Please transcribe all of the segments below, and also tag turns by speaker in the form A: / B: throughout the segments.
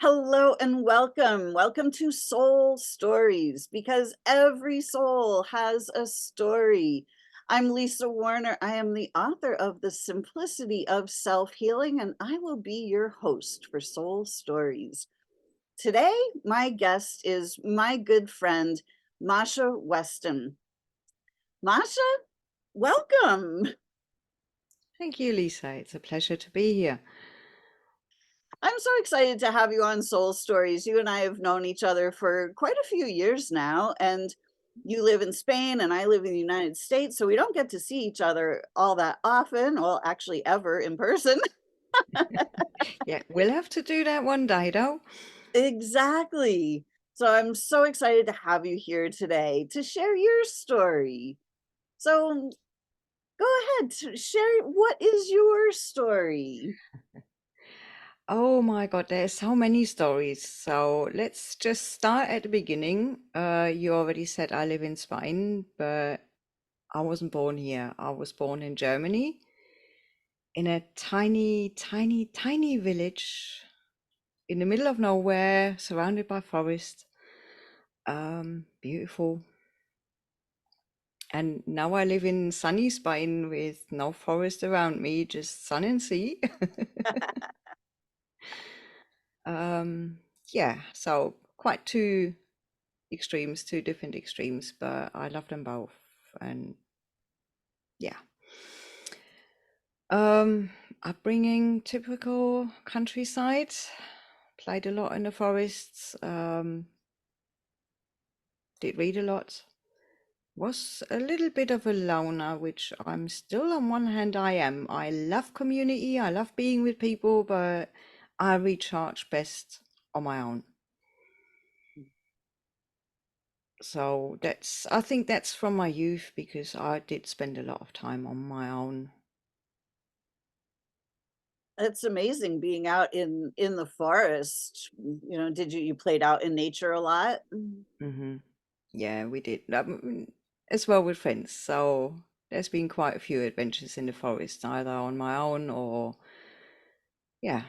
A: Hello and welcome. Welcome to Soul Stories because every soul has a story. I'm Lisa Warner. I am the author of The Simplicity of Self-Healing, and I will be your host for Soul Stories. Today, my guest is my good friend, Mascha Weston. Mascha, welcome.
B: Thank you, Lisa. It's a pleasure to be here.
A: I'm so excited to have you on Soul Stories. You and I have known each other for quite a few years now, and you live in Spain and I live in the United States, so we don't get to see each other all that often, well, actually ever in person.
B: Yeah, we'll have to do that one day, though.
A: Exactly. So I'm so excited to have you here today to share your story. So go ahead, share what is your story?
B: Oh my God, there's so many stories. So let's just start at the beginning. You already said I live in Spain, but I wasn't born here. I was born in Germany in a tiny, tiny, tiny village in the middle of nowhere, surrounded by forest. Beautiful. And now I live in sunny Spain with no forest around me, just sun and sea. Um, yeah, so quite two extremes, two different extremes, but I love them both. And yeah. Um, Upbringing, typical countryside, played a lot in the forests, did read a lot. Was a little bit of a loner, which I'm still on one hand I am. I love community, I love being with people, but I recharge best on my own. So I think that's from my youth because I did spend a lot of time on my own.
A: It's amazing being out in the forest. Did you played out in nature a lot?
B: Hmm. Yeah, we did. As well with friends. So there's been quite a few adventures in the forest, either on my own or, yeah,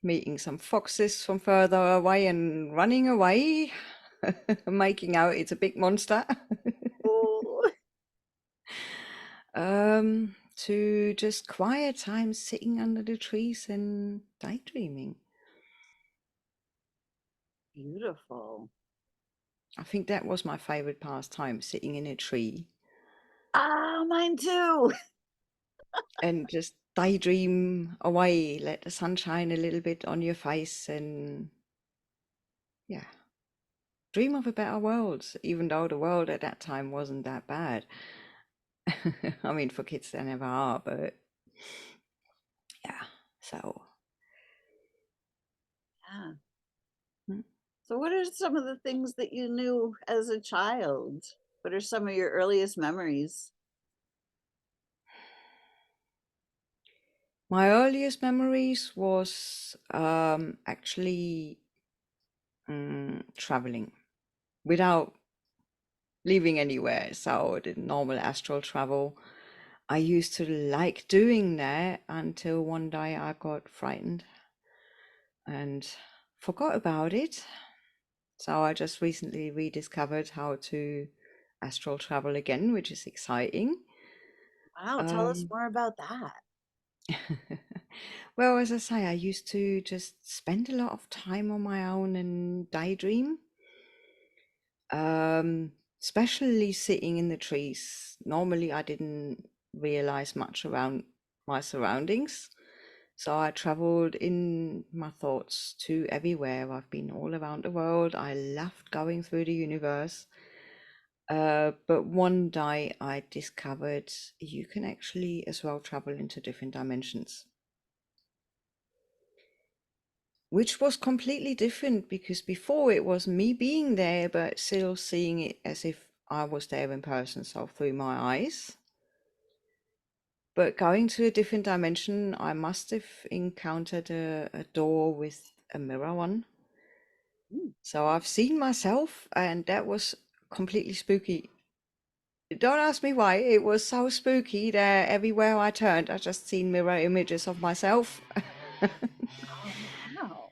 B: meeting some foxes from further away and running away, making out it's a big monster.
A: Oh,
B: To just quiet time sitting under the trees and daydreaming.
A: beautiful.
B: I think that was my favorite pastime, sitting in a tree
A: Ah, mine too.
B: and just daydream away, let the sun shine a little bit on your face and yeah, dream of a better world, even though the world at that time wasn't that bad. I mean, for kids, they never are, but yeah, so.
A: Yeah.
B: mm,
A: So what are some of the things that you knew as a child? What are some of your earliest memories?
B: My earliest memories was actually traveling without leaving anywhere. So the normal astral travel. I used to like doing that until one day I got frightened and forgot about it. So I just recently rediscovered how to astral travel again, which is exciting.
A: Wow, tell us
B: Um,
A: more about that.
B: well, as I say, I used to just spend a lot of time on my own and daydream, especially sitting in the trees. Normally, I didn't realize much around my surroundings. So I traveled in my thoughts to everywhere. I've been all around the world. I loved going through the universe. But one day I discovered you can actually as well travel into different dimensions, which was completely different because before it was me being there, but still seeing it as if I was there in person, so through my eyes. But going to a different dimension, I must have encountered a door with a mirror on.
A: Mm.
B: So I've seen myself, and that was completely spooky. Don't ask me why. It was so spooky that everywhere I turned, I just seen mirror images of myself.
A: Oh, wow.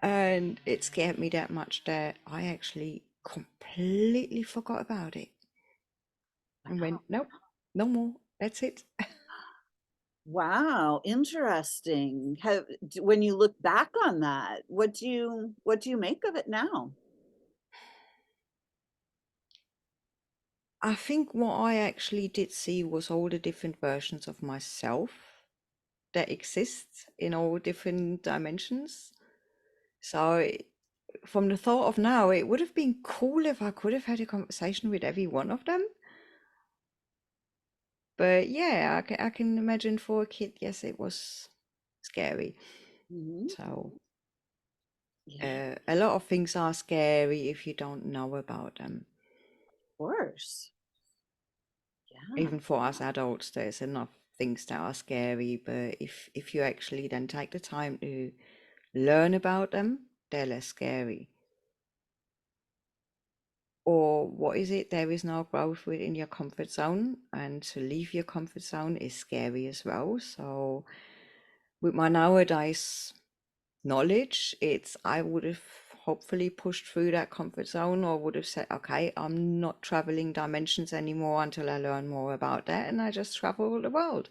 B: And it scared me that much that I actually completely forgot about it and went, nope, no more. That's it.
A: Wow, interesting. When you look back on that, what do you make of it now?
B: I think what I actually did see was all the different versions of myself that exist in all different dimensions. So, from the thought of now, it would have been cool if I could have had a conversation with every one of them. But yeah, I can imagine for a kid, yes, it was scary.
A: Mhm.
B: So,
A: Yeah,
B: a lot of things are scary if you don't know about them.
A: of course. Yeah.
B: Even for us adults, there's enough things that are scary, but if you actually then take the time to learn about them, they're less scary. Or what is it? There is no growth within your comfort zone, and to leave your comfort zone is scary as well. So, with my nowadays knowledge, it's I would have hopefully pushed through that comfort zone or would have said, okay, I'm not traveling dimensions anymore until I learn more about that, and I just travel the world.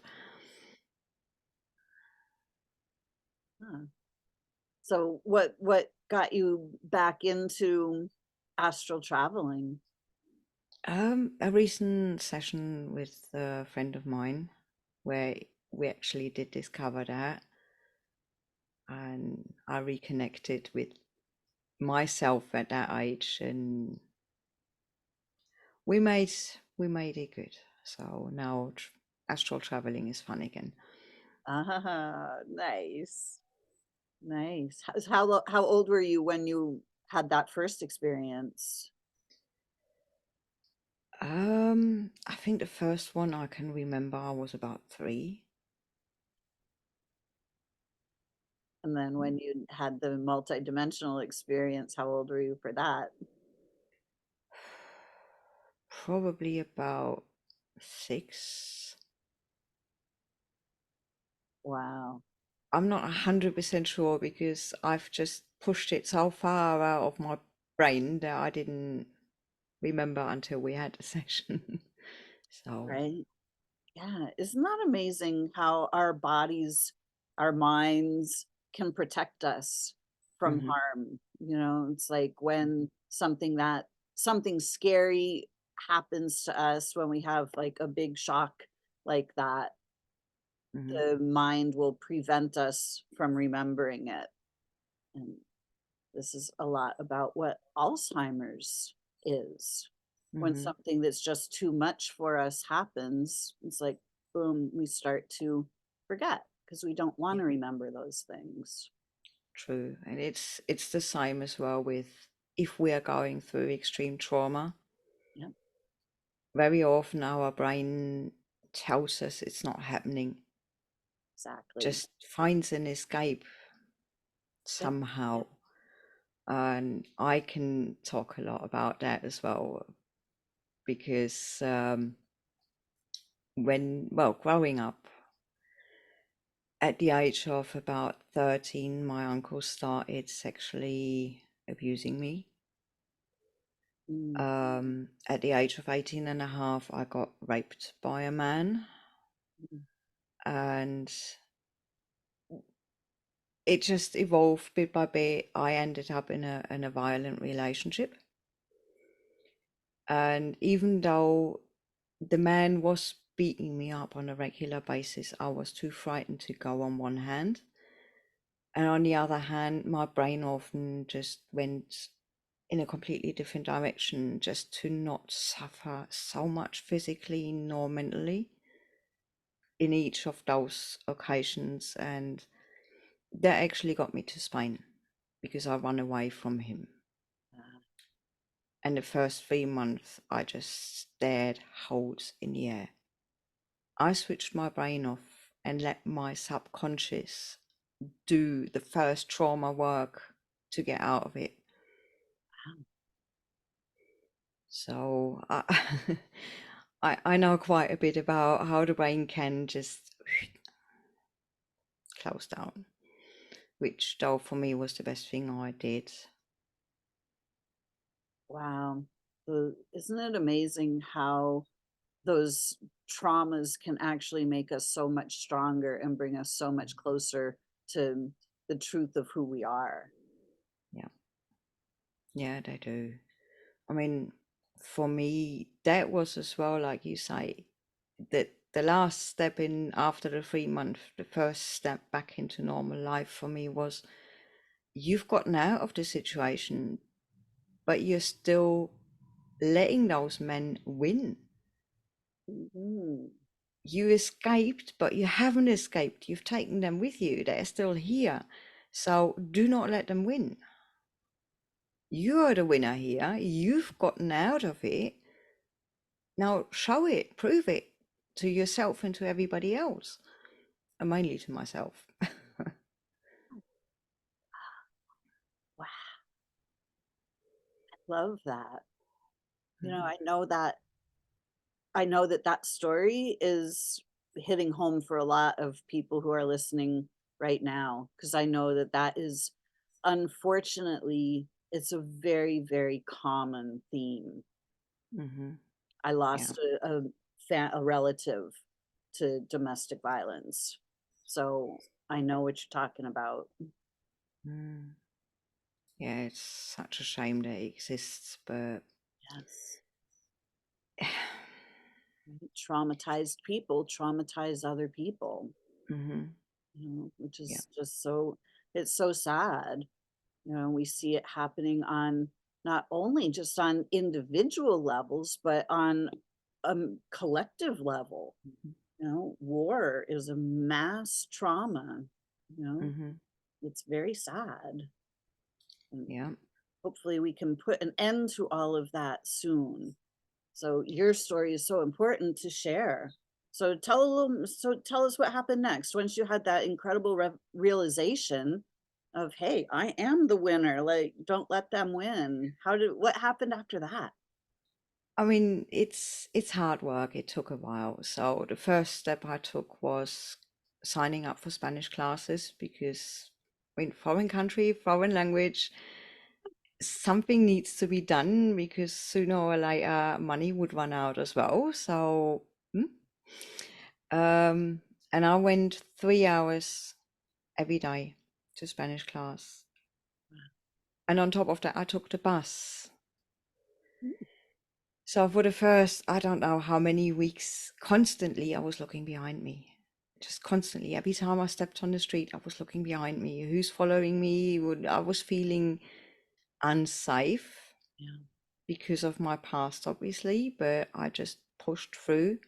A: Huh. So what got you back into astral traveling?
B: A recent session with a friend of mine where we actually did discover that, and I reconnected with myself at that age, and we made we made it good. So now astral traveling is fun again.
A: Ah, nice. Nice. How old were you when you had that first experience?
B: I think the first one I can remember I was about 3.
A: And then when you had the multidimensional experience, how old were you for that?
B: Probably about 6.
A: Wow.
B: I'm not 100% sure because I've just pushed it so far out of my brain that I didn't remember until we had a session. So,
A: Right? Yeah. Isn't that amazing how our bodies, our minds can protect us from
B: mhm,
A: harm? You know, it's like
B: mhm,
A: when something scary happens to us, when we have like a big shock like that,
B: mhm,
A: the mind will prevent us from remembering it. And this is a lot about what Alzheimer's is. When
B: mhm.
A: something that's just too much for us happens, it's like, boom, we start to forget because we don't want
B: Yeah,
A: to remember those things.
B: true. And it's the same as well with if we are going through extreme trauma.
A: Yep,
B: Very often our brain tells us it's not happening,
A: exactly.
B: just finds an escape
A: Yep.
B: somehow. And I can talk a lot about that as well because well, growing up at the age of about 13, my uncle started sexually abusing me.
A: Mm,
B: At the age of 18 and a half, I got raped by a man,
A: mm,
B: and it just evolved bit by bit. I ended up in a violent relationship. And even though the man was beating me up on a regular basis, I was too frightened to go on one hand. And on the other hand, my brain often just went in a completely different direction just to not suffer so much physically nor mentally in each of those occasions. And that actually got me to Spain because I ran away from him.
A: uh,
B: And the first 3 months, I just stared holes in the air. I switched my brain off and let my subconscious do the first trauma work to get out of it. So I know quite a bit about how the brain can just close down. which though for me was the best thing I did.
A: Wow. Isn't it amazing how those traumas can actually make us so much stronger and bring us so much closer to the truth of who we are?
B: Yeah, yeah, they do. I mean, for me, that was as well, like you say, that the last step in after the 3 month, the first step back into normal life for me was you've gotten out of the situation, but you're still letting those men win.
A: Mhm.
B: You escaped, but you haven't escaped. You've taken them with you. They're still here. So do not let them win. You're the winner here. You've gotten out of it. Now show it, prove it to yourself and to everybody else, and mainly to myself.
A: Wow, love that.
B: Mhm,
A: I know that that story is hitting home for a lot of people who are listening right now, because I know that that is, unfortunately, it's a very, very common theme.
B: mhm,
A: I
B: yeah.
A: lost a relative to domestic violence, so I know what you're talking about.
B: Mm. Yeah, it's such a shame that it exists, but
A: Yes. Right? Traumatized people traumatize other people,
B: mhm,
A: which
B: yeah.
A: is just so, it's so sad. We see it happening on, not only just on individual levels, but on a collective level.
B: Mhm,
A: War is a mass trauma. You know,
B: mhm,
A: it's very sad. And
B: yeah.
A: hopefully we can put an end to all of that soon. So your story is so important to share. So tell us what happened next once you had that incredible realization of, hey, I am the winner. Like, don't let them win. What happened after that?
B: I mean, it's hard work. It took a while. So the first step I took was signing up for Spanish classes because, I mean, foreign country, foreign language, something needs to be done because sooner or later money would run out as well. So, um, and I went 3 hours every day to Spanish class. And on top of that, I took the bus. So for the first, I don't know how many weeks, constantly I was looking behind me. Just constantly. Every time I stepped on the street, I was looking behind me. Who's following me? I was feeling unsafe
A: Yeah.
B: because of my past, obviously, but I just pushed through,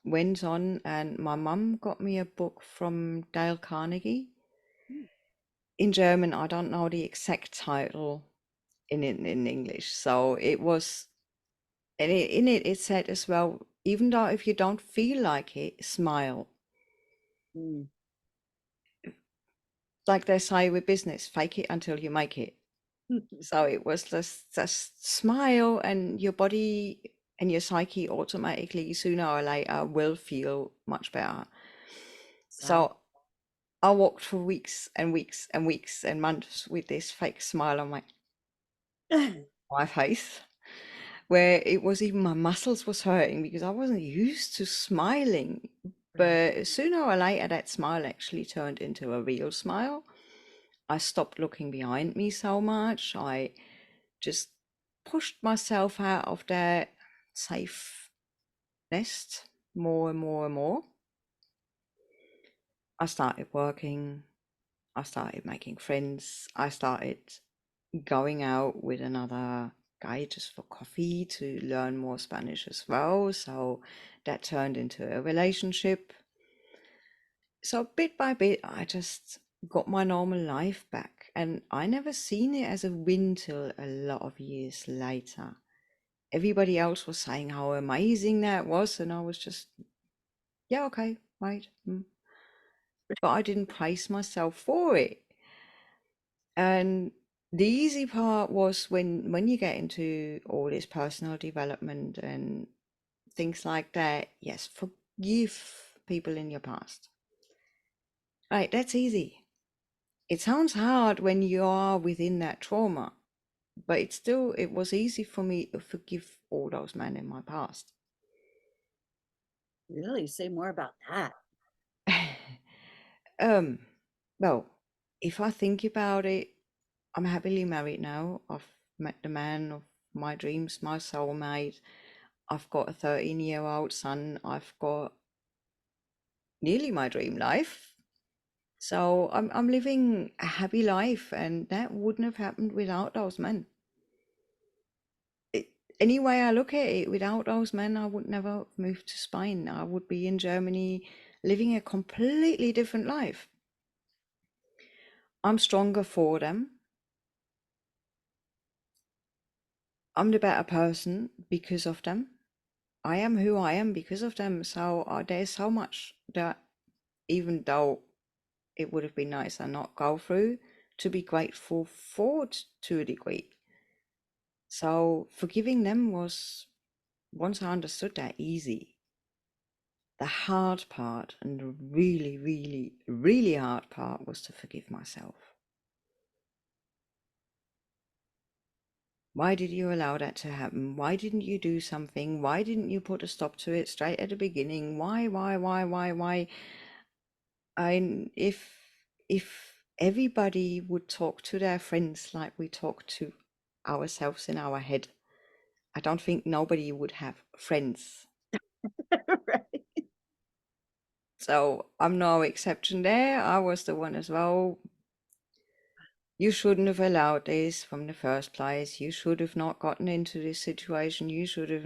B: went on, and my mum got me a book from Dale Carnegie.
A: Mm,
B: In German, I don't know the exact title in English. So it was, and in it, it said as well, even though if you don't feel like it, smile.
A: mm,
B: Like they say with business, fake it until you make it.
A: mm.
B: So it was just smile, and your body and your psyche automatically sooner or later will feel much better.
A: Sad.
B: So I walked for weeks and weeks and weeks and months with this fake smile on my face, where it was even my muscles was hurting because I wasn't used to smiling.
A: Right.
B: But sooner or later, that smile actually turned into a real smile. I stopped looking behind me so much. I just pushed myself out of that safe nest more and more and more. I started working. I started making friends. I started going out with another guy just for coffee to learn more Spanish as well. So that turned into a relationship. So bit by bit, I just got my normal life back. And I never seen it as a win till a lot of years later. Everybody else was saying how amazing that was, and I was just, yeah, okay, right. But I didn't praise myself for it. And the easy part was when you get into all this personal development and things like that. Yes, forgive people in your past. Right, that's easy. It sounds hard when you are within that trauma, but it was easy for me to forgive all those men in my past.
A: Really? Say more about that.
B: um, well, if I think about it, I'm happily married now. I've met the man of my dreams, my soulmate. I've got a 13-year-old son. I've got nearly my dream life. So I'm living a happy life, and that wouldn't have happened without those men. It, any way I look at it, without those men, I would never have moved to Spain. I would be in Germany living a completely different life. I'm stronger for them. I'm the better person because of them. I am who I am because of them. So there's so much that, even though it would have been nice and not go through, to be grateful for to a degree. So forgiving them was, once I understood that, easy. The hard part, and the really, really, really hard part, was to forgive myself. Why did you allow that to happen? Why didn't you do something? Why didn't you put a stop to it straight at the beginning? Why? If everybody would talk to their friends like we talk to ourselves in our head, I don't think nobody would have friends.
A: Right.
B: So I'm no exception there. I was the one as well. You shouldn't have allowed this from the first place. You should have not gotten into this situation. You should have.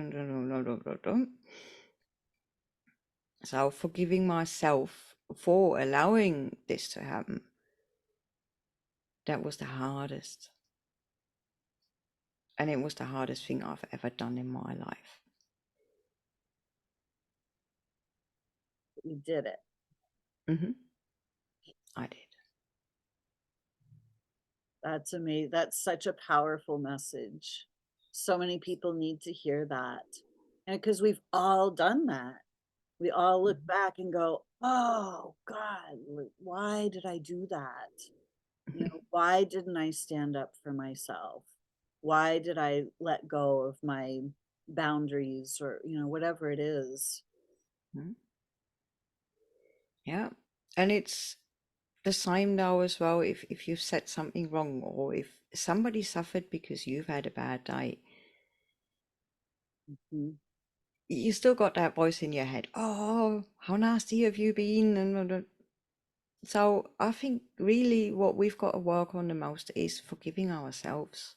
B: So forgiving myself for allowing this to happen, that was the hardest. And it was the hardest thing I've ever done in my life.
A: You did it.
B: Hmm. I did.
A: That's amazing. That's such a powerful message. So many people need to hear that. And because we've all done that. We all look
B: Hmm.
A: back and go, oh God, why did I do that? Why didn't I stand up for myself? Why did I let go of my boundaries, or whatever it is?
B: Yeah. And it's the same now as well. If you've said something wrong, or if somebody suffered because you've had a bad day,
A: Mhm.
B: you still got that voice in your head. Oh, how nasty have you been? And so I think really what we've got to work on the most is forgiving ourselves.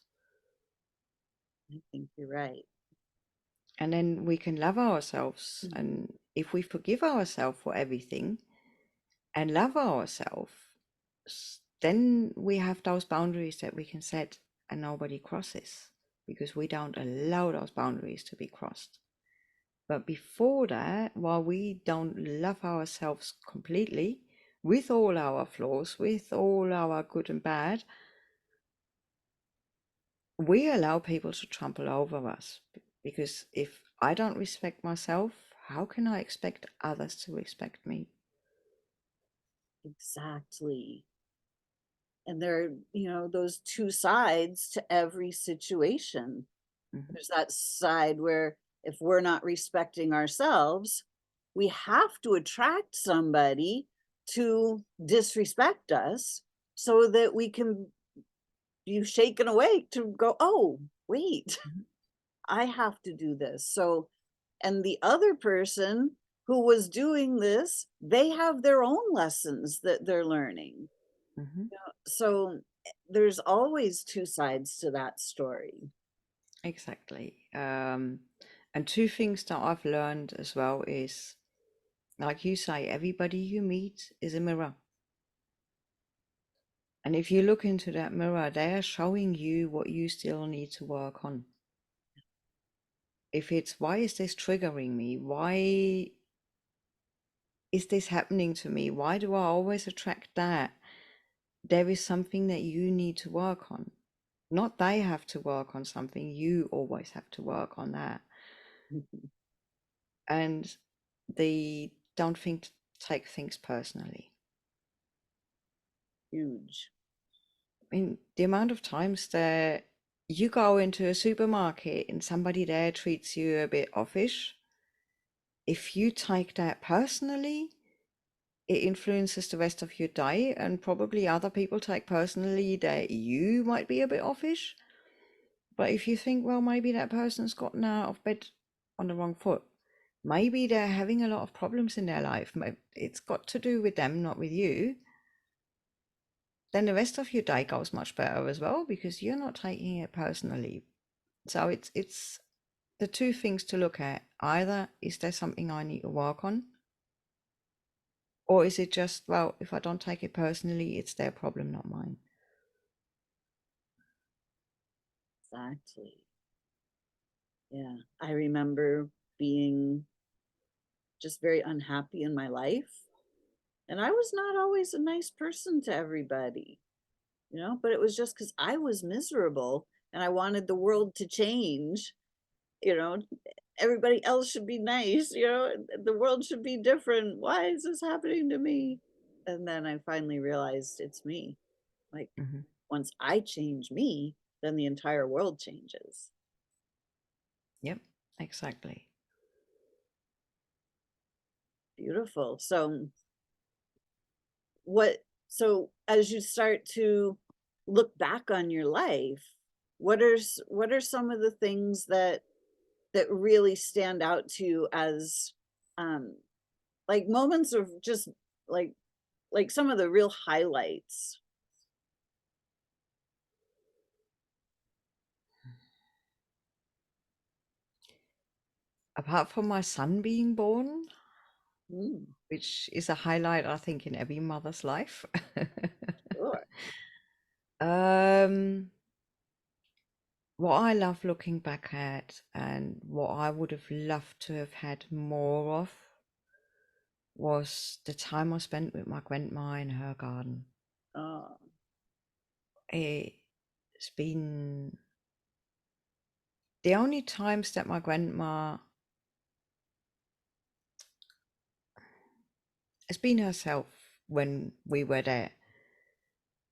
A: I think you're right.
B: And then we can love ourselves.
A: Mm.
B: And if we forgive ourselves for everything and love ourselves, then we have those boundaries that we can set and nobody crosses, because we don't allow those boundaries to be crossed. But before that, while we don't love ourselves completely, with all our flaws, with all our good and bad, we allow people to trample over us. Because if I don't respect myself, how can I expect others to respect me?
A: Exactly. And there are, those two sides to every situation.
B: Hmm.
A: There's that side where if we're not respecting ourselves, we have to attract somebody to disrespect us so that we can be shaken awake to go, oh, wait, I have to do this. So, and the other person who was doing this, they have their own lessons that they're learning.
B: Hmm.
A: So there's always two sides to that story.
B: Exactly. And two things that I've learned as well is, like you say, everybody you meet is a mirror. And if you look into that mirror, they are showing you what you still need to work on. If it's, why is this triggering me? Why is this happening to me? Why do I always attract that? There is something that you need to work on. Not they have to work on something, you always have to work on that. And they don't think take things personally.
A: Huge.
B: mean, the amount of times that you go into a supermarket and somebody there treats you a bit offish, if you take that personally, it influences the rest of your day, and probably other people take personally that you might be a bit offish. But if you think, well, maybe that person's gotten out of bed on the wrong foot, maybe they're having a lot of problems in their life, it's got to do with them, not with you, then the rest of your day goes much better as well because you're not taking it personally. So it's the two things to look at. Either is there something I need to work on, or is it just, well, if I don't take it personally, it's their problem, not mine.
A: Exactly. Yeah. I remember being just very unhappy in my life. And I was not always a nice person to everybody, but it was just because I was miserable and I wanted the world to change. You know, everybody else should be nice, the world should be different. Why is this happening to me? And then I finally realized it's me. Like,
B: Hmm.
A: once I change me, then the entire world changes.
B: Yep, exactly.
A: Beautiful. What so as you start to look back on your life, what are some of the things that really stand out to you as um like moments of just like some of the real highlights?
B: Apart from my son being born,
A: Mm,
B: which is a highlight, I think, in every mother's life.
A: sure.
B: um, what I love looking back at and what I would have loved to have had more of was the time I spent with my grandma in her garden.
A: Oh,
B: It's been the only times that my grandma has been herself when we were there.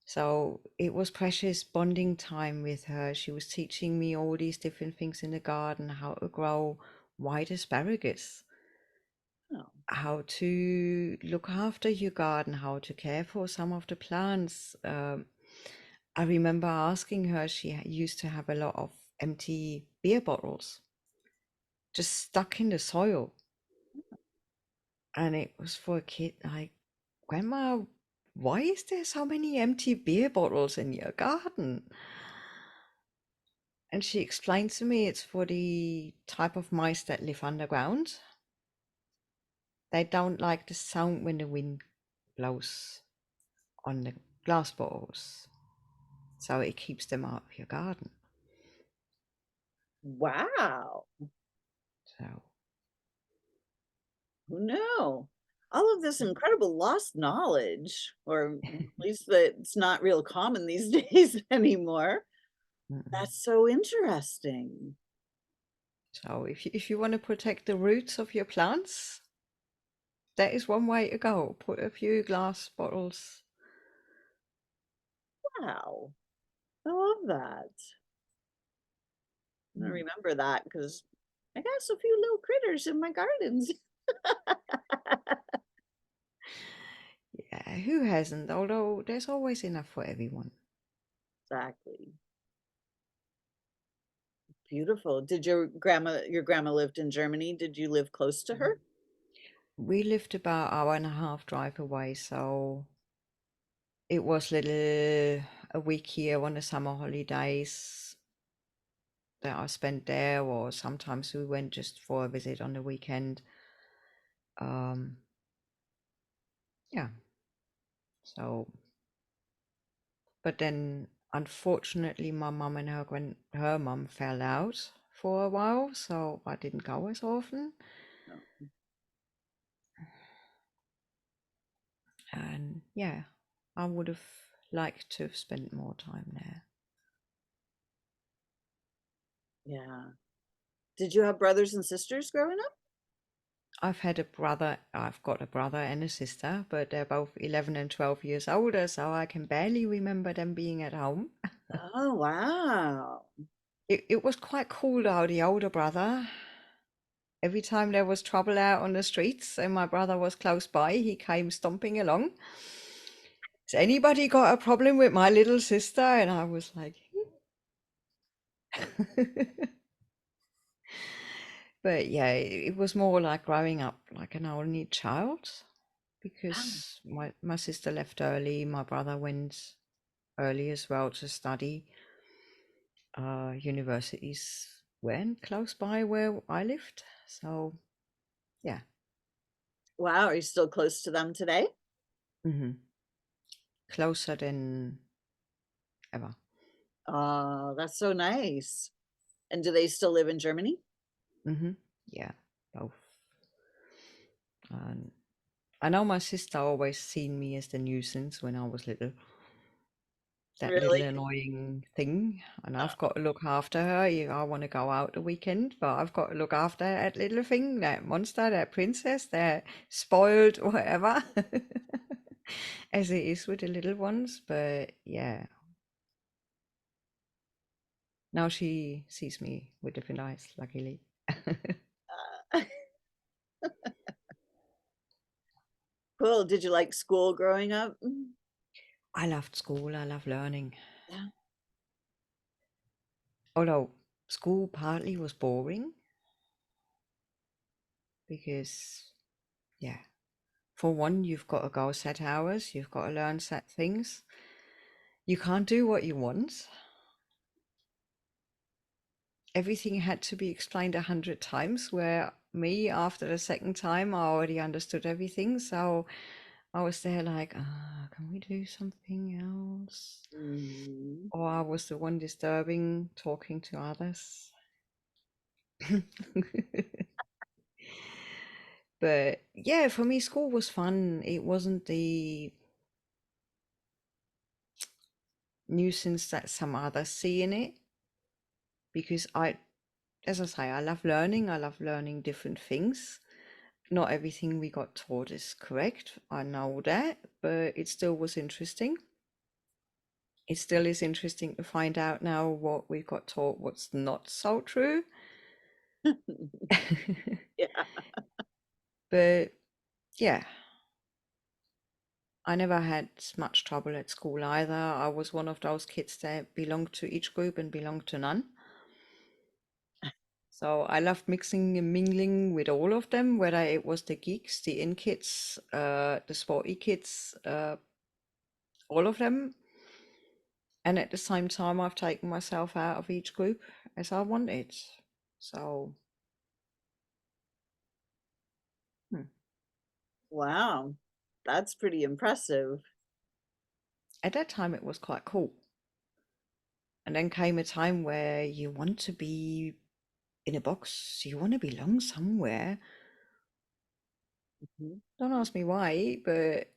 B: So it was precious bonding time with her. She was teaching me all these different things in the garden, how to grow white asparagus,
A: no.
B: how to look after your garden, how to care for some of the plants. I remember asking her, she used to have a lot of empty beer bottles just stuck in the soil. And it was for a kid like, Grandma, why is there so many empty beer bottles in your garden? And she explained to me it's for the type of mice that live underground. They don't like the sound when the wind blows on the glass bottles. So it keeps them out of your garden.
A: Wow.
B: So,
A: Who knew? All of this incredible lost knowledge, or at least that it's not real common these days anymore.
B: mm-mm.
A: That's so interesting.
B: So if you want to protect the roots of your plants, that is one way to go. Put a few glass bottles.
A: Wow. I love that. I'm gonna
B: Mm.
A: remember that because I got a few little critters in my gardens.
B: Yeah, who hasn't? Although there's always enough for everyone.
A: Exactly. Beautiful. Did your grandma lived in Germany? Did you live close to her?
B: We lived about hour and a half drive away, so it was little a week here on the summer holidays that I spent there, or sometimes we went just for a visit on the weekend. Um, yeah, so but then unfortunately my mum and her mum fell out for a while, so I didn't go as often.
A: No.
B: And yeah, I would have liked to have spent more time there.
A: Yeah. Did you have brothers and sisters growing up?
B: I've got a brother and a sister, but they're both 11 and 12 years older, so I can barely remember them being at home.
A: Oh, wow.
B: It was quite cool though, the older brother. Every time there was trouble out on the streets and my brother was close by, he came stomping along. Has anybody got a problem with my little sister? And I was like, but yeah, it was more like growing up like an only child
A: Wow.
B: because my sister left early, my brother went early as well to study. Universities weren't close by where I lived, so yeah.
A: Wow, are you still close to them today?
B: Hmm. Closer than ever.
A: Oh, that's so nice. And do they still live in Germany?
B: Hmm. Yeah, both. And I know my sister always seen me as the nuisance when I was little. That
A: Really?
B: little annoying thing, and I've got to look after her. I want to go out the weekend, but I've got to look after that little thing, that monster, that princess, that spoiled whatever, as it is with the little ones. But yeah, now she sees me with different eyes, luckily.
A: Cool. Did you like school growing up?
B: I loved school. I love learning.
A: Yeah.
B: Although school partly was boring because, yeah, for one, you've got to go set hours, you've got to learn set things. You can't do what you want. Everything had to be explained 100 times, where me, after the second time, I already understood everything. So I was there like, can we do something else?
A: Mm.
B: Or I was the one disturbing, talking to others. But yeah, for me, school was fun. It wasn't the nuisance that some others see in it because as I say, I love learning. I love learning different things. Not everything we got taught is correct. I know that, but it still was interesting. It still is interesting to find out now what we got taught, what's not so true.
A: Yeah.
B: But yeah, I never had much trouble at school either. I was one of those kids that belonged to each group and belonged to none. So I loved mixing and mingling with all of them, whether it was the geeks, the in kids, the sporty kids, all of them. And at the same time, I've taken myself out of each group as I wanted. So, hmm.
A: Wow. That's pretty impressive.
B: At that time, it was quite cool. And then came a time where you want to be in a box, you want to belong somewhere.
A: Mhm.
B: Don't ask me why, but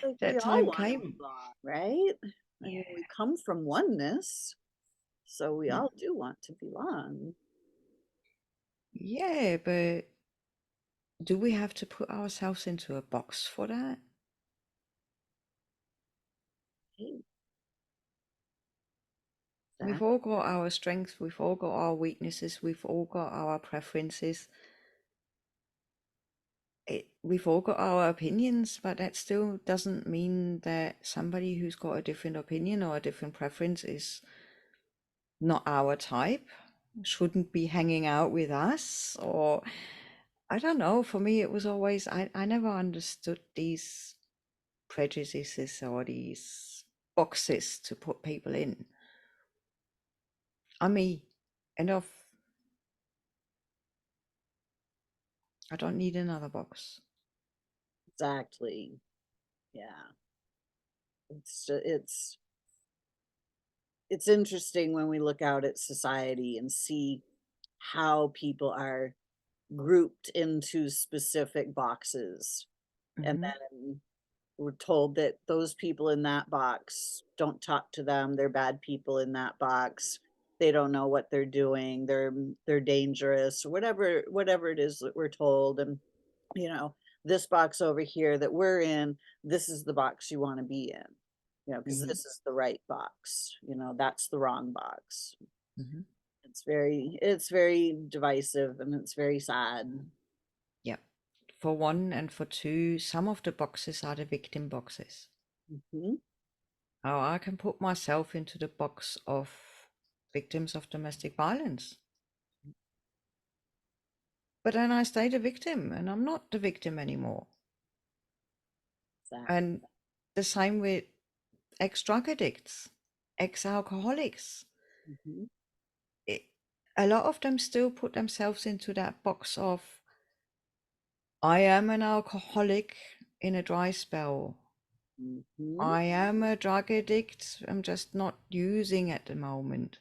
A: Like we
B: that
A: all
B: time
A: want to
B: came.
A: belong, right? I mean,
B: Yeah.
A: we come from oneness, so we
B: Hmm.
A: all do want to belong.
B: Yeah, but do we have to put ourselves into a box for that?
A: Hey,
B: We've
A: that,
B: all got our strengths, we've all got our weaknesses, we've all got our preferences. We've all got our opinions, but that still doesn't mean that somebody who's got a different opinion or a different preference is not our type, shouldn't be hanging out with us, or I don't know. For me, it was always, I never understood these prejudices or these boxes to put people in. I'm me. Enough. I don't need another box.
A: exactly. Yeah. It's interesting when we look out at society and see how people are grouped into specific boxes. And
B: Hmm.
A: then we're told that those people in that box don't talk to them, they're bad people in that box. they don't know what they're doing, they're dangerous, or whatever it is that we're told. And you know, this box over here that we're in, this is the box you want to be in, because
B: Hmm.
A: this is the right box, that's the wrong box.
B: Hmm.
A: It's very divisive, and it's very sad.
B: Yeah. For one and for two, some of the boxes are the victim boxes.
A: Mhm.
B: Oh, I can put myself into the box of victims of domestic violence. But then I stay the victim and I'm not the victim anymore.
A: Sad.
B: And the same with ex drug addicts, ex alcoholics.
A: Mhm.
B: A lot of them still put themselves into that box of, I am an alcoholic in a dry spell.
A: Mhm.
B: I am a drug addict. I'm just not using at the moment.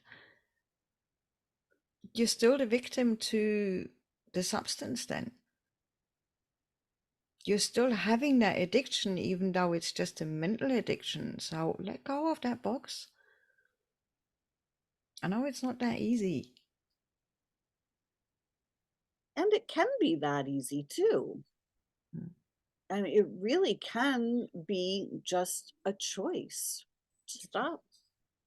B: You're still the victim to the substance then. You're still having that addiction, even though it's just a mental addiction. So let go of that box. I know it's not that easy.
A: And it can be that easy too. And it really can be just a choice to stop,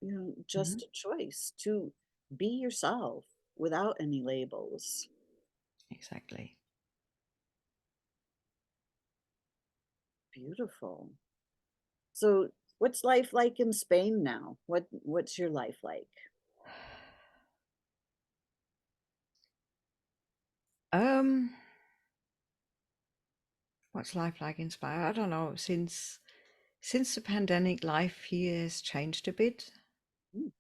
B: Mm-hmm.
A: just a choice to be yourself without any labels.
B: Exactly.
A: Beautiful. So, what's life like in Spain now? What's your life like?
B: Um, what's life like in Spain? I don't know. Since the pandemic, life here has changed a bit.
A: Mm.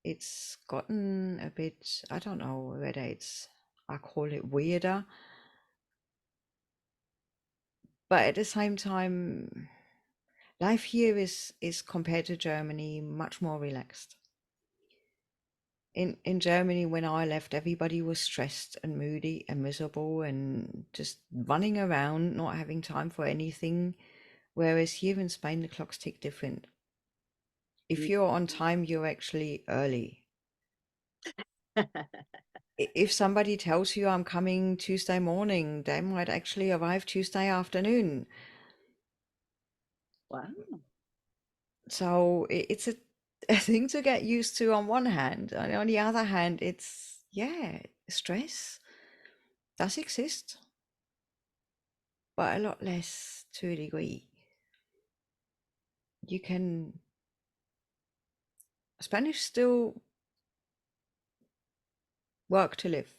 B: It's gotten a bit, I don't know whether I call it weirder, but at the same time, life here is compared to Germany much more relaxed. In Germany, when I left, everybody was stressed and moody and miserable and just running around, not having time for anything. Whereas here in Spain, the clocks tick different. If
A: Mm.
B: you're on time, you're actually early. If somebody tells you I'm coming Tuesday morning, they might actually arrive Tuesday afternoon.
A: Wow.
B: So it's a thing to get used to on one hand. And on the other hand, yeah, stress does exist, but a lot less to a degree. You can, Spanish still work to live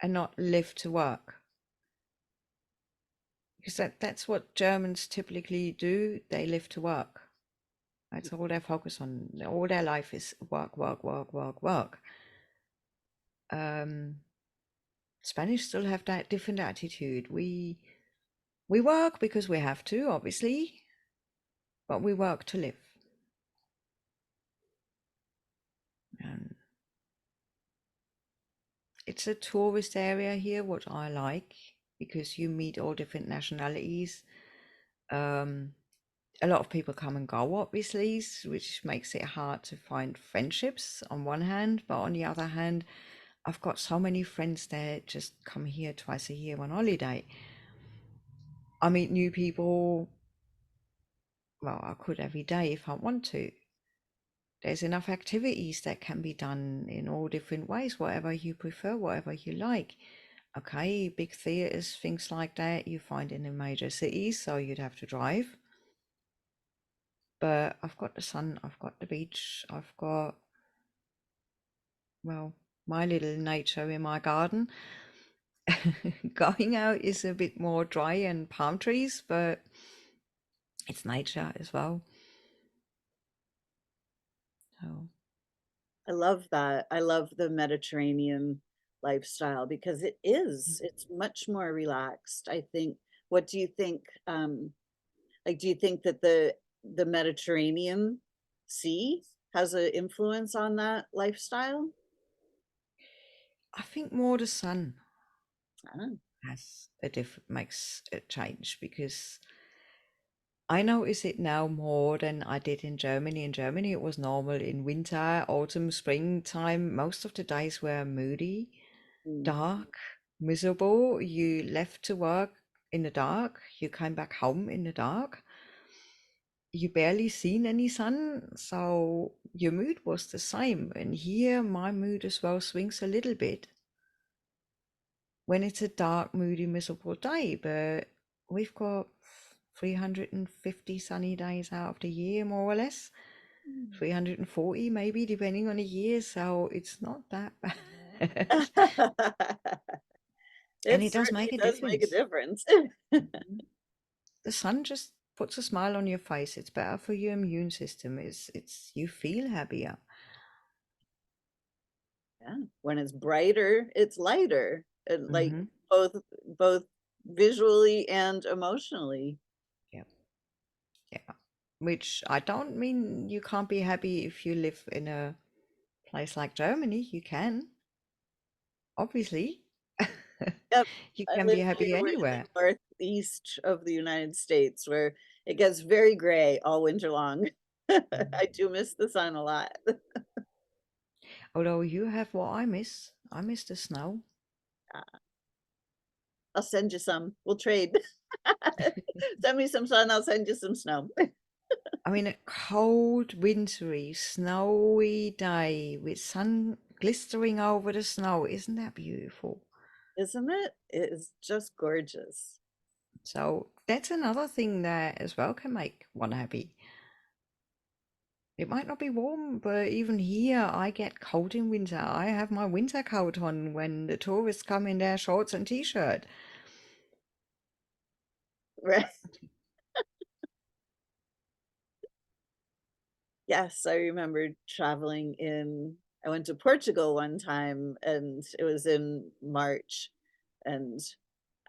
B: and not live to work. Because that's what Germans typically do. They live to work. That's all they focus on. All their life is work, work, work, work, work. Um, Spanish still have that different attitude. We work because we have to, obviously, but we work to live. And it's a tourist area here, what I like, because you meet all different nationalities. Um, a lot of people come and go, obviously, which makes it hard to find friendships on one hand, but on the other hand, I've got so many friends that just come here twice a year on holiday. I meet new people, well, I could every day if I want to. There's enough activities that can be done in all different ways, whatever you prefer, whatever you like. Okay, big theaters, things like that you find in the major cities, so you'd have to drive. But I've got the sun, I've got the beach, I've got, well, my little nature in my garden. Going out is a bit more dry and palm trees, but it's nature as well. So,
A: I love that. I love the Mediterranean lifestyle because it's much more relaxed, I think. What do you think? Like, do you think that the Mediterranean Sea has an influence on that lifestyle?
B: I think more the sun
A: Ah,
B: has a different makes a change because I notice it now more than I did in Germany. In Germany, it was normal in winter, autumn, springtime. Most of the days were moody,
A: Mm.
B: dark, miserable. You left to work in the dark. You came back home in the dark. You barely seen any sun, so your mood was the same. And here, my mood as well swings a little bit when it's a dark, moody, miserable day. But we've got 350 sunny days out of the year, more or less. 340 maybe, depending on the year. So it's not that bad. And
A: It
B: it does
A: certainly
B: make a
A: does make a
B: difference.
A: difference.
B: Mhm. The sun just puts a smile on your face. It's better for your immune system. It's you feel happier.
A: Yeah, when it's brighter, it's lighter, and like
B: Hmm.
A: both visually and emotionally.
B: Yeah, yeah. Which I don't mean you can't be happy if you live in a place like Germany. You can, obviously.
A: Yep,
B: You
A: I
B: can
A: live
B: be
A: here.
B: happy
A: We're in
B: anywhere.
A: the northeast of the United States where it gets very gray all winter long.
B: Mhm.
A: I do miss the sun a lot.
B: Although you have what I miss. I miss the snow.
A: I'll send you some. We'll trade. Send me some sun, I'll send you some snow.
B: I mean, a cold, wintry, snowy day with sun glistering over the snow. Isn't that beautiful?
A: Isn't it? It is just gorgeous.
B: So that's another thing that as well can make one happy. It might not be warm, but even here I get cold in winter. I have my winter coat on when the tourists come in their shorts and t-shirt.
A: Right. Yes, I remember traveling in I went to Portugal one time and it was in March and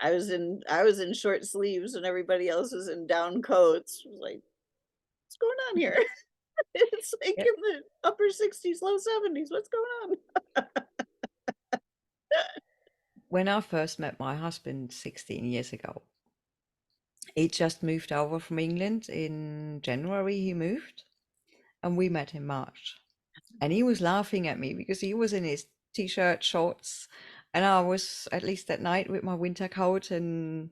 A: I was in short sleeves and everybody else was in down coats. I was like, what's going on here? It's like
B: Yep.
A: in the upper 60s, low 70s. What's going on?
B: When I first met my husband 16 years ago, he just moved over from England in January. He moved, and we met in March. And he was laughing at me because he was in his t-shirt, shorts, and I was at least at night with my winter coat and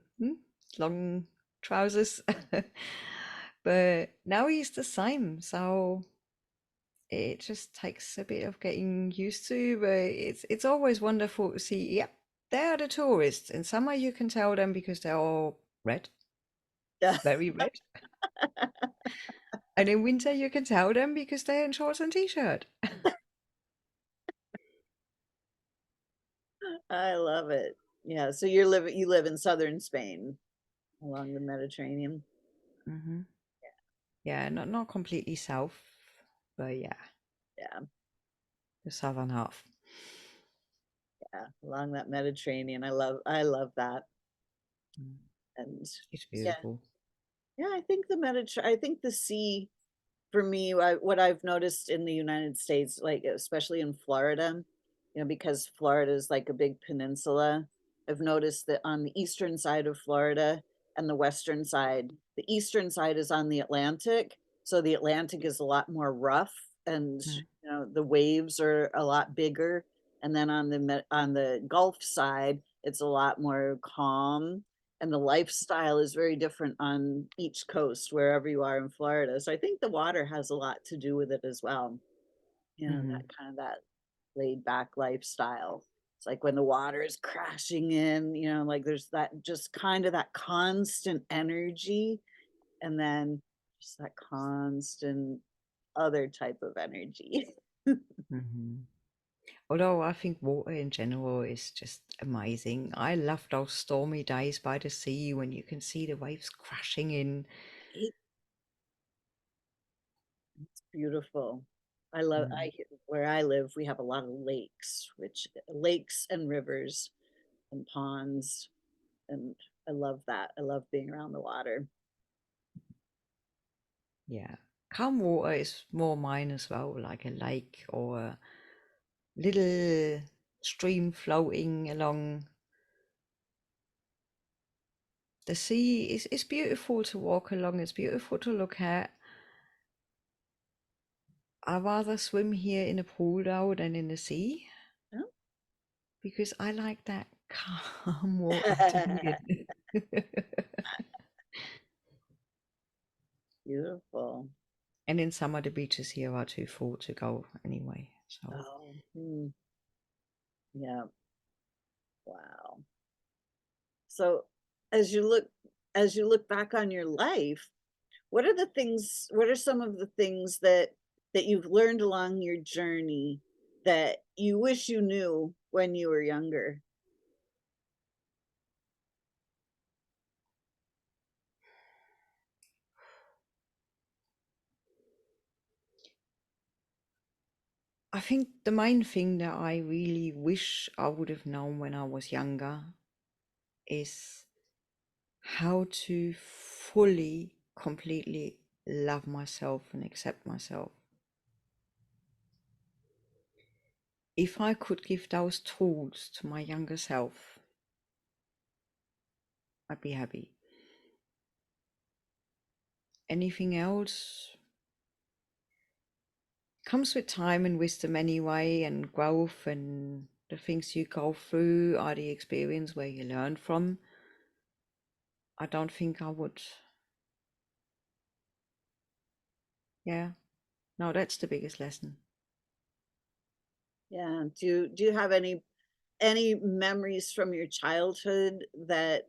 B: long trousers. But now he's the same, so it just takes a bit of getting used to. But it's always wonderful to see. Yep, they are the tourists. In summer you can tell them because they're all red,
A: Yeah,
B: very red, and in winter you can tell them because they're in shorts and t-shirt.
A: I love it. Yeah, so you live in southern Spain along the Mediterranean.
B: Hmm. Yeah, not completely south, but yeah,
A: Yeah,
B: the southern half.
A: yeah, along that Mediterranean. I love that.
B: Mm.
A: And
B: It's
A: yeah,
B: beautiful.
A: yeah, I think the sea for me, what I've noticed in the United States, like especially in Florida, because Florida is like a big peninsula, I've noticed that on the eastern side of Florida and the western side, the eastern side is on the Atlantic, so the Atlantic is a lot more rough, and
B: Mm.
A: the waves are a lot bigger, and then on the Gulf side, it's a lot more calm and the lifestyle is very different on each coast wherever you are in Florida. So I think the water has a lot to do with it as well.
B: Hmm.
A: That kind of that laid back lifestyle. It's like when the water is crashing in, like there's that just kind of that constant energy and then just that constant other type of energy.
B: Hmm. Although I think water in general is just amazing. I love those stormy days by the sea when you can see the waves crashing in.
A: It's beautiful. I love
B: Mm.
A: where I live, we have a lot of lakes and rivers and ponds, and I love that. I love being around the water.
B: Yeah. Calm water is more mine as well, like a lake or a little stream floating along. The sea is beautiful to walk along, it's beautiful to look at. I rather swim here in a pool though than in the sea
A: Oh.
B: because I like that calm water to be in.
A: Beautiful.
B: And in summer, the beaches here are too full to go anyway. So
A: Oh, yeah. Wow. So as you look as you look back on your life, what are some of the things that you've learned along your journey that you wish you knew when you were younger?
B: I think the main thing that I really wish I would have known when I was younger is how to fully, completely love myself and accept myself. If I could give those tools to my younger self, I'd be happy. Anything else comes with time and wisdom anyway, and growth, and the things you go through are the experience where you learn from. I don't think I would. Yeah, no, that's the biggest lesson.
A: Yeah. Do you have any memories from your childhood that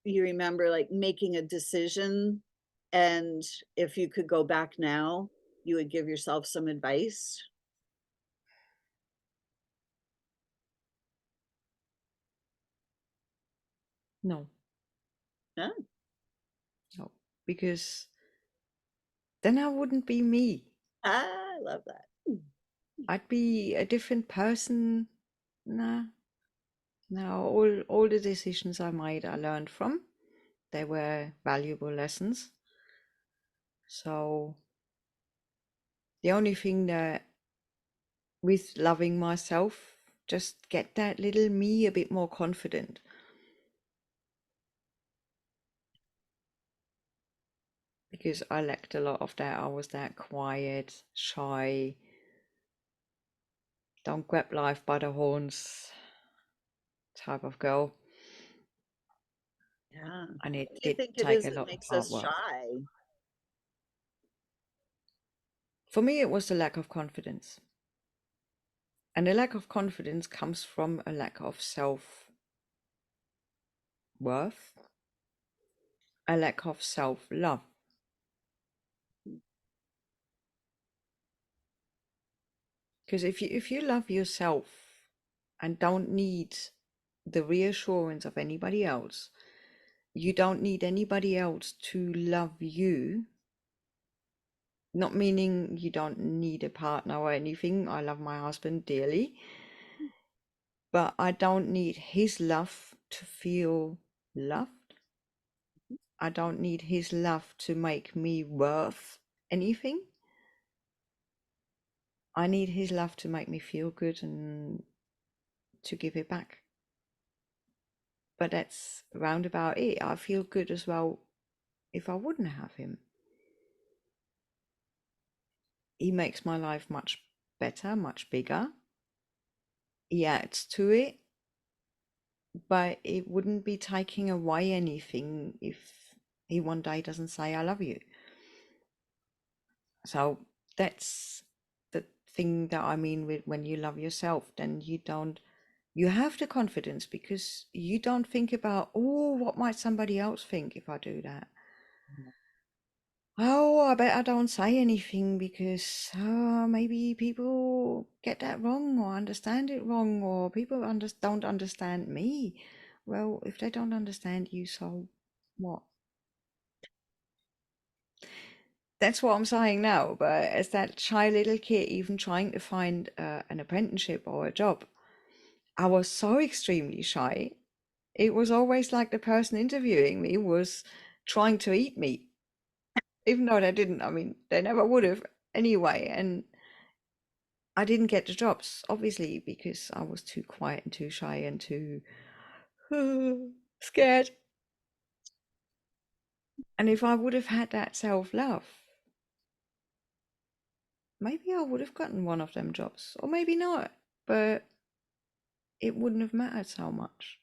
A: you remember like making a decision and if you could go back now, you would give yourself some advice?
B: No,
A: Yeah.
B: no, because then I wouldn't be me.
A: I love that.
B: I'd be a different person. Nah, no, all the decisions I made, I learned from. They were valuable lessons. So the only thing that with loving myself, just get that little me a bit more confident because I lacked a lot of that. I was that quiet, shy, don't grab life by the horns type of girl,
A: Yeah.
B: and it
A: What do you
B: did
A: think it
B: take
A: is
B: a
A: that
B: lot of
A: makes
B: hard
A: us
B: work.
A: shy?
B: For me, it was the lack of confidence, and the lack of confidence comes from a lack of self worth, a lack of self love. Because if you love yourself and don't need the reassurance of anybody else, you don't need anybody else to love you. Not meaning you don't need a partner or anything. I love my husband dearly, but I don't need his love to feel loved. I don't need his love to make me worth anything. I need his love to make me feel good and to give it back. But that's roundabout it. I feel good as well if I wouldn't have him. He makes my life much better, much bigger. He adds to it, but it wouldn't be taking away anything if he one day doesn't say I love you. So that's the thing that I mean with when you love yourself, then you have the confidence because you don't think about, oh, what might somebody else think if I do that? Oh, I bet I don't say anything because maybe people get that wrong or understand it wrong, or people don't understand me. Well, if they don't understand you, so what? That's what I'm saying now. But as that shy little kid, even trying to find an apprenticeship or a job, I was so extremely shy. It was always like the person interviewing me was trying to eat me, even though they didn't. I mean, they never would have anyway. And I didn't get the jobs, obviously, because I was too quiet and too shy and too scared. And if I would have had that self-love, maybe I would have gotten one of them jobs, or maybe not, but it wouldn't have mattered so much.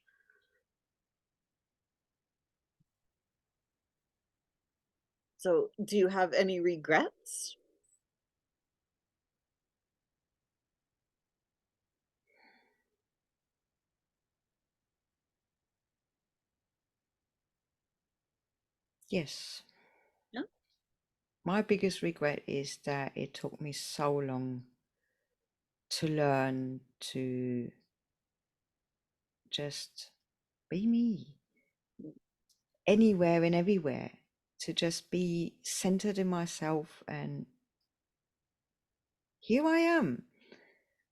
A: So, do you have any regrets?
B: Yes.
A: Yeah.
B: My biggest regret is that it took me so long to learn to just be me anywhere and everywhere, to just be centered in myself. And here I am.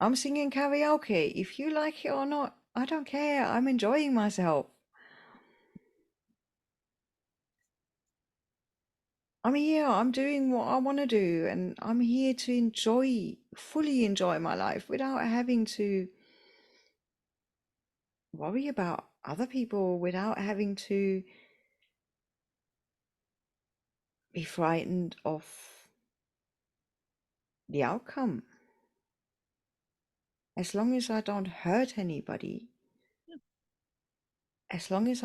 B: I'm singing karaoke. If you like it or not, I don't care. I'm enjoying myself. I'm here, I'm doing what I want to do, and I'm here to fully enjoy my life without having to worry about other people, without having to be frightened of the outcome. As long as I don't hurt anybody, as long as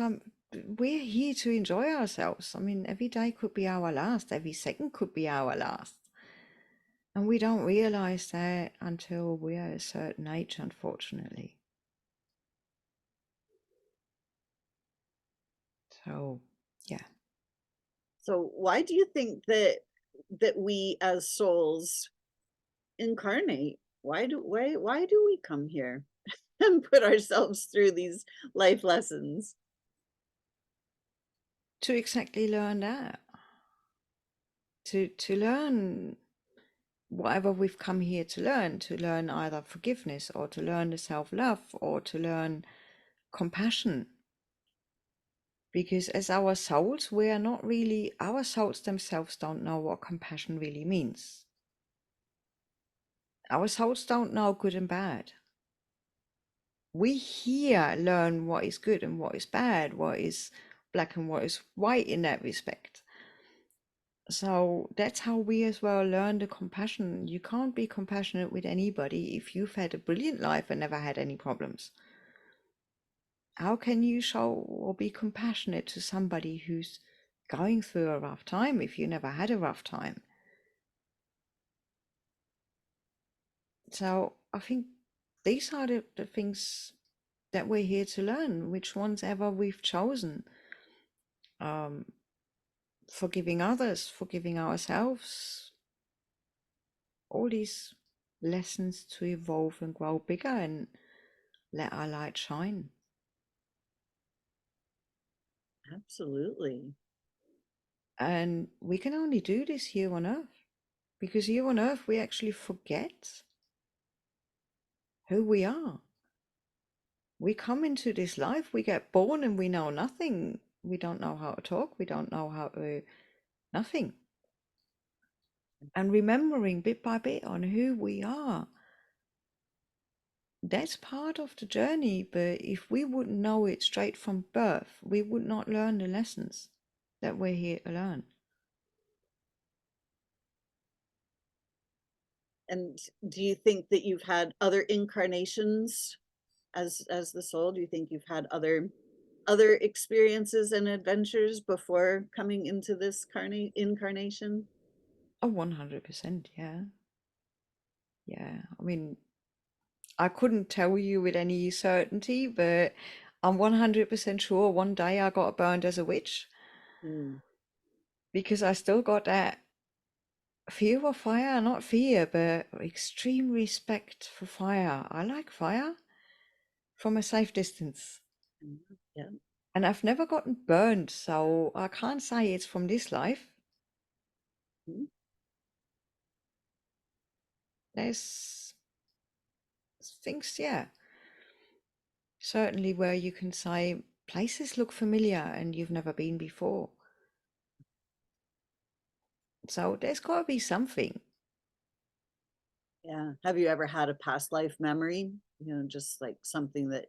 B: we're here to enjoy ourselves. I mean, every day could be our last, every second could be our last. And we don't realize that until we're a certain age, unfortunately. So, yeah.
A: So, why do you think that we as souls incarnate? Why do we come here and put ourselves through these life lessons?
B: To exactly learn that, to learn whatever we've come here to learn either forgiveness, or to learn the self-love, or to learn compassion. Because as our souls, we are not really, our souls themselves don't know what compassion really means. Our souls don't know good and bad. We here learn what is good and what is bad, what is black and what is white in that respect. So that's how we as well learn the compassion. You can't be compassionate with anybody if you've had a brilliant life and never had any problems. How can you show or be compassionate to somebody who's going through a rough time if you never had a rough time? So I think these are the things that we're here to learn, which ones ever we've chosen. Um, Forgiving others, forgiving ourselves, all these lessons to evolve and grow bigger and let our light shine.
A: Absolutely.
B: And we can only do this here on earth, because here on earth we actually forget who we are. We come into this life, we get born and we know nothing. We don't know how to talk, we don't know how to nothing. And remembering bit by bit on who we are, that's part of the journey. But if we wouldn't know it straight from birth, we would not learn the lessons that we're here to learn.
A: And do you think that you've had other incarnations as the soul? Do you think you've had other experiences and adventures before coming into this incarnation?
B: Oh, 100%, yeah. Yeah. I mean, I couldn't tell you with any certainty, but I'm 100% sure one day I got burned as a witch,
A: Mm,
B: because I still got that fear of fire, not fear, but extreme respect for fire. I like fire from a safe distance.
A: mm, yeah.
B: And I've never gotten burned, so I can't say it's from this life.
A: Mm.
B: There's things, yeah, certainly where you can say places look familiar and you've never been before. So there's got to be something.
A: Yeah. Have you ever had a past life memory? Just like something that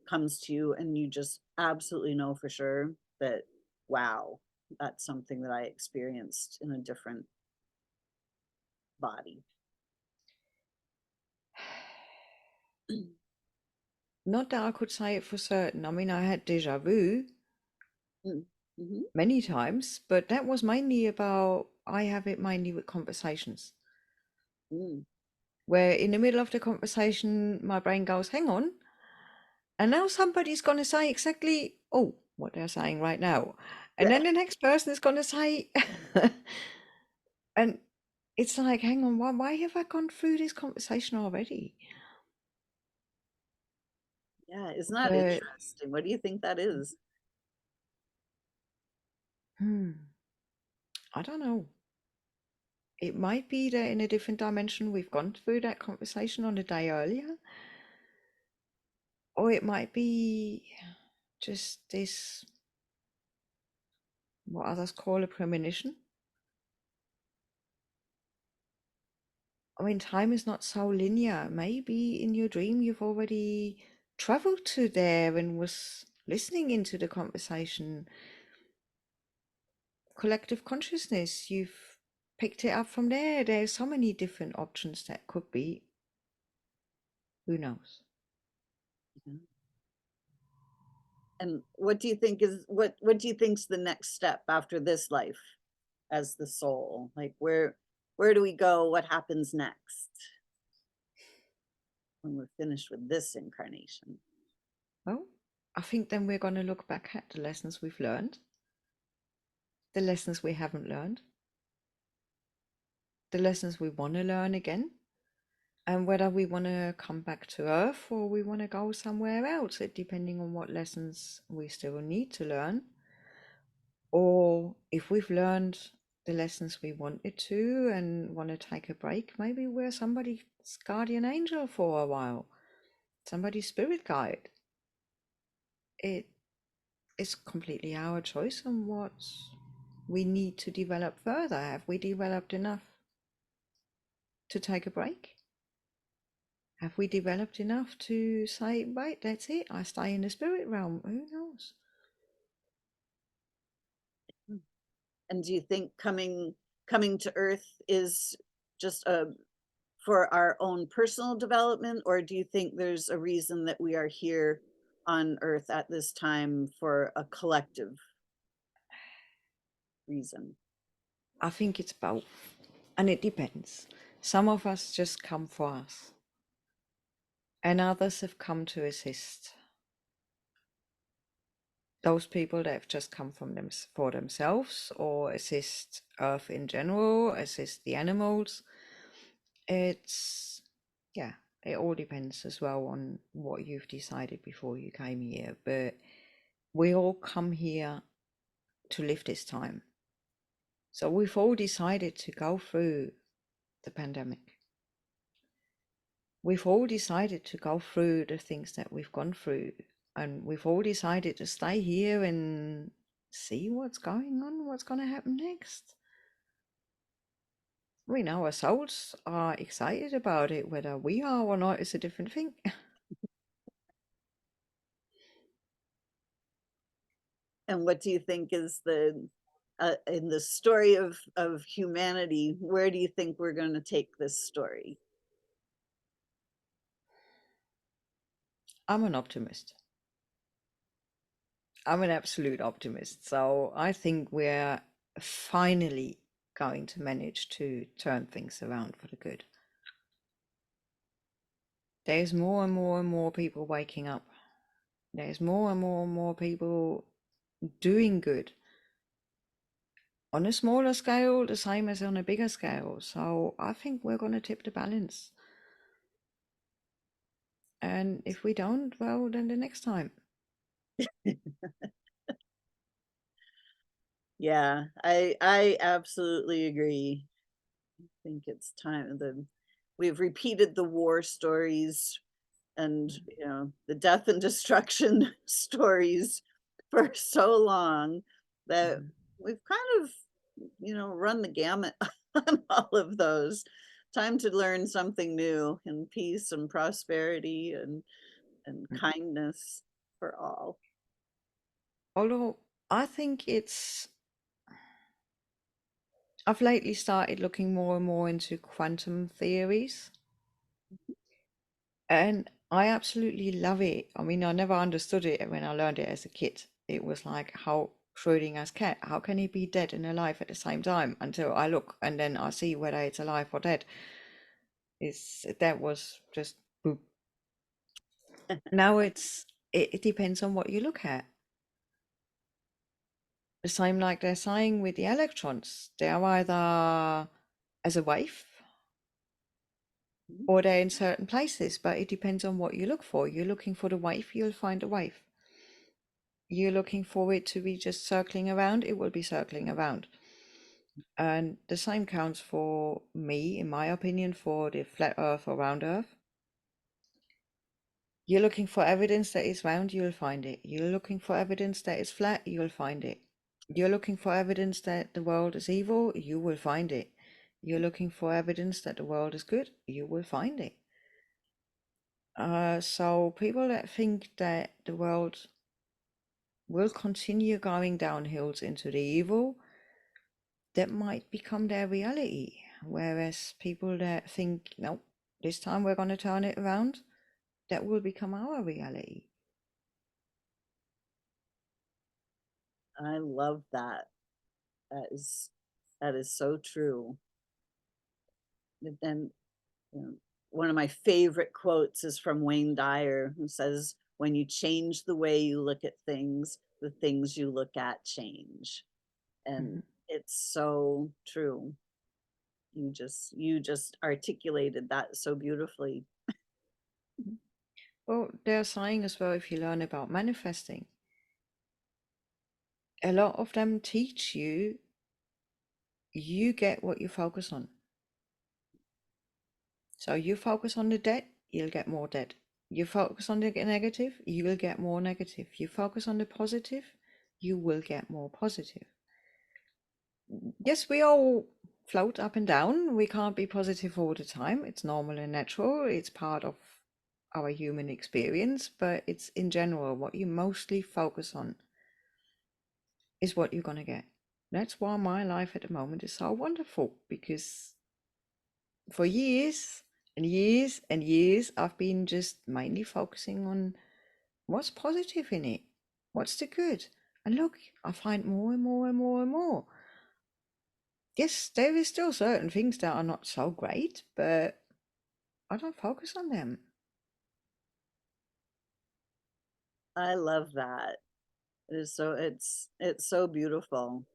A: comes to you and you just absolutely know for sure that, wow. that's something that I experienced in a different body.
B: Not that I could say it for certain. I mean, I had deja vu
A: Mm. Mhm.
B: many times, but that was mainly about, I have it mainly with conversations,
A: Mm.
B: where in the middle of the conversation, my brain goes, hang on, and now somebody's going to say exactly, oh, what they're saying right now. And
A: Yeah,
B: then the next person is going to say, and it's like, hang on, why have I gone through this conversation already?
A: yeah, isn't that
B: But,
A: interesting? What do you think that is?
B: I don't know. It might be that in a different dimension we've gone through that conversation on the day earlier, or it might be just this, what others call a premonition. I mean, time is not so linear. Maybe in your dream you've already traveled to there and was listening into the conversation. Collective consciousness, you've picked it up from there. There's so many different options that could be. Who knows?
A: Mhm. And what do you think is what do you think's the next step after this life as the soul? Like where do we go? What happens next when we're finished with this incarnation?
B: Well, I think then we're going to look back at the lessons we've learned, the lessons we haven't learned, the lessons we want to learn again, and whether we want to come back to Earth or we want to go somewhere else, depending on what lessons we still need to learn, or if we've learned the lessons we wanted to and want to take a break, maybe we're somebody's guardian angel for a while, somebody's spirit guide. It is completely our choice on what we need to develop further. Have we developed enough to take a break? Have we developed enough to say, right, that's it, I stay in the spirit realm? Who knows?
A: Mm. And do you think coming to Earth is just for our own personal development, or do you think there's a reason that we are here on Earth at this time for a collective reason?
B: I think it's both. And it depends. Some of us just come for us, and others have come to assist. Those people that have just come from them for themselves, or assist Earth in general, assist the animals. It's, yeah, it all depends as well on what you've decided before you came here. But we all come here to live this time. So we've all decided to go through the pandemic. We've all decided to go through the things that we've gone through. And we've all decided to stay here and see what's going on, what's going to happen next. We know our souls are excited about it. Whether we are or not is a different thing.
A: And what do you think is the in the story of humanity, where do you think we're going to take this story?
B: I'm an optimist. I'm an absolute optimist. So I think we're finally going to manage to turn things around for the good. There's more and more and more people waking up. There's more and more people doing good on a smaller scale, the same as on a bigger scale. So I think we're going to tip the balance. And if we don't, well, then the next time.
A: Yeah, I absolutely agree. I think it's time we've repeated the war stories and the death and destruction stories for so long that
B: Mhm.
A: we've kind of run the gamut on all of those. Time to learn something new in peace and prosperity and kindness for all.
B: Although I think it's I've lately started looking more and more into quantum theories, and I absolutely love it. I mean, I never understood it when I learned it as a kid. It was like how Schrodinger's cat, how can he be dead and alive at the same time? Until I look and then I see whether it's alive or dead. That was just boop. Now it depends on what you look at. The same like they're saying with the electrons. They are either as a wave
A: Mhm.
B: or they're in certain places, but it depends on what you look for. You're looking for the wave, you'll find a wave. You're looking for it to be just circling around, it will be circling around. And the same counts for me, in my opinion, for the flat earth or round earth. You're looking for evidence that is round, you'll find it. You're looking for evidence that is flat, you'll find it. You're looking for evidence that the world is evil, you will find it. You're looking for evidence that the world is good, you will find it. So people that think that the world will continue going downhills into the evil, that might become their reality. Whereas people that think, no, this time we're going to turn it around, that will become our reality.
A: I love that. That is that is so true. And you know, one of my favorite quotes is from Wayne Dyer, who says, "When you change the way you look at things, the things you look at change." And
B: Mhm.
A: it's so true. You just articulated that so beautifully.
B: Well, they're saying as well, if you learn about manifesting, a lot of them teach you, you get what you focus on. So you focus on the debt, you'll get more debt. You focus on the negative, you will get more negative. You focus on the positive, you will get more positive. Yes, we all float up and down. We can't be positive all the time. It's normal and natural. It's part of our human experience, but it's in general what you mostly focus on is what you're going to get. That's why my life at the moment is so wonderful, because for years and years and years, I've been just mainly focusing on what's positive in it, what's the good. And look, I find more and more and more and more. Yes, there is still certain things that are not so great, but I don't focus on them.
A: I love that. It's so beautiful.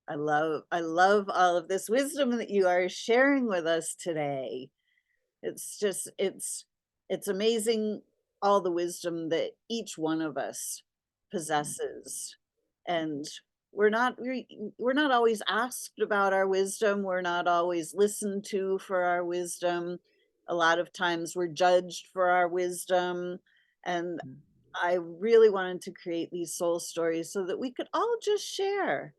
A: I love all of this wisdom that you are sharing with us today. It's just it's amazing all the wisdom that each one of us possesses. And we're not always asked about our wisdom, we're not always listened to for our wisdom. A lot of times we're judged for our wisdom, and
B: Mm,
A: I really wanted to create these soul stories so that we could all just share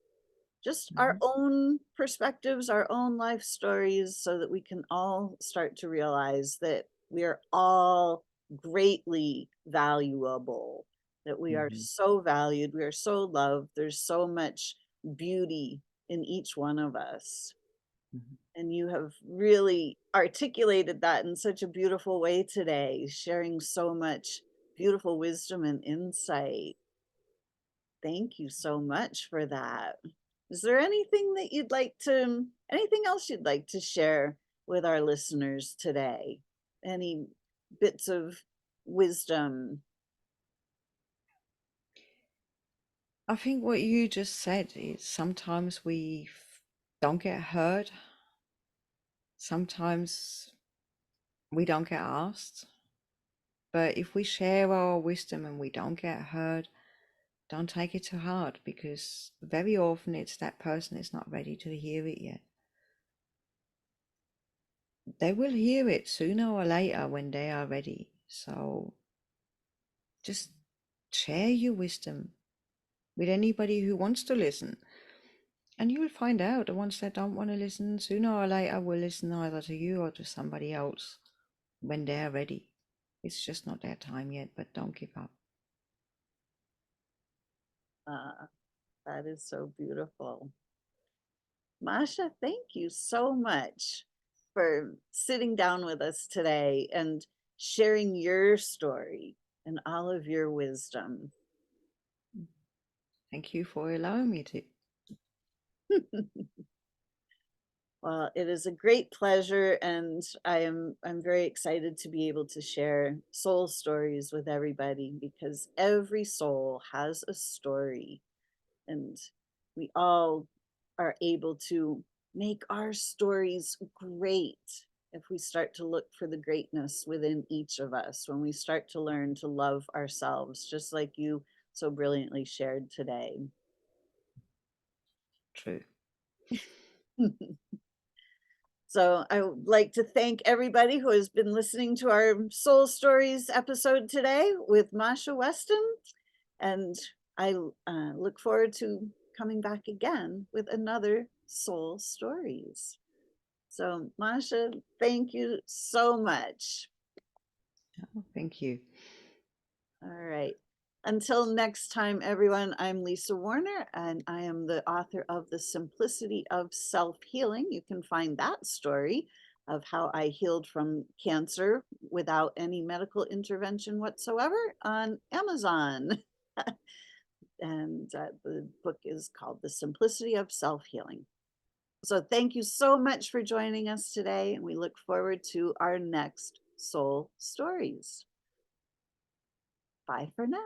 A: just our
B: mhm,
A: own perspectives, our own life stories, so that we can all start to realize that we are all greatly valuable, that we are
B: mhm,
A: so valued, we are so loved. There's so much beauty in each one of us.
B: mhm,
A: And you have really articulated that in such a beautiful way today, sharing so much beautiful wisdom and insight. Thank you so much for that. Is there anything else you'd like to share with our listeners today? Any bits of wisdom?
B: I think what you just said is sometimes don't get heard, sometimes we don't get asked. But if we share our wisdom and we don't get heard, don't take it too hard, because very often it's that person is not ready to hear it yet. They will hear it sooner or later when they are ready. So just share your wisdom with anybody who wants to listen. And you'll find out the ones that don't want to listen, sooner or later will listen either to you or to somebody else when they're ready. It's just not their time yet, but don't give up.
A: That is so beautiful. Masha, thank you so much for sitting down with us today and sharing your story and all of your wisdom.
B: Thank you for allowing me to.
A: Well, it is a great pleasure, and I'm very excited to be able to share soul stories with everybody because every soul has a story, and we all are able to make our stories great if we start to look for the greatness within each of us, when we start to learn to love ourselves, just like you so brilliantly shared today.
B: True.
A: So I would like to thank everybody who has been listening to our Soul Stories episode today with Masha Weston. And I look forward to coming back again with another Soul Stories. So, Masha, thank you so much.
B: Oh, thank you.
A: All right. Until next time, everyone, I'm Lisa Warner, and I am the author of The Simplicity of Self Healing. You can find that story of how I healed from cancer without any medical intervention whatsoever on Amazon. And the book is called The Simplicity of Self Healing. So, thank you so much for joining us today, and we look forward to our next Soul Stories. Bye for now.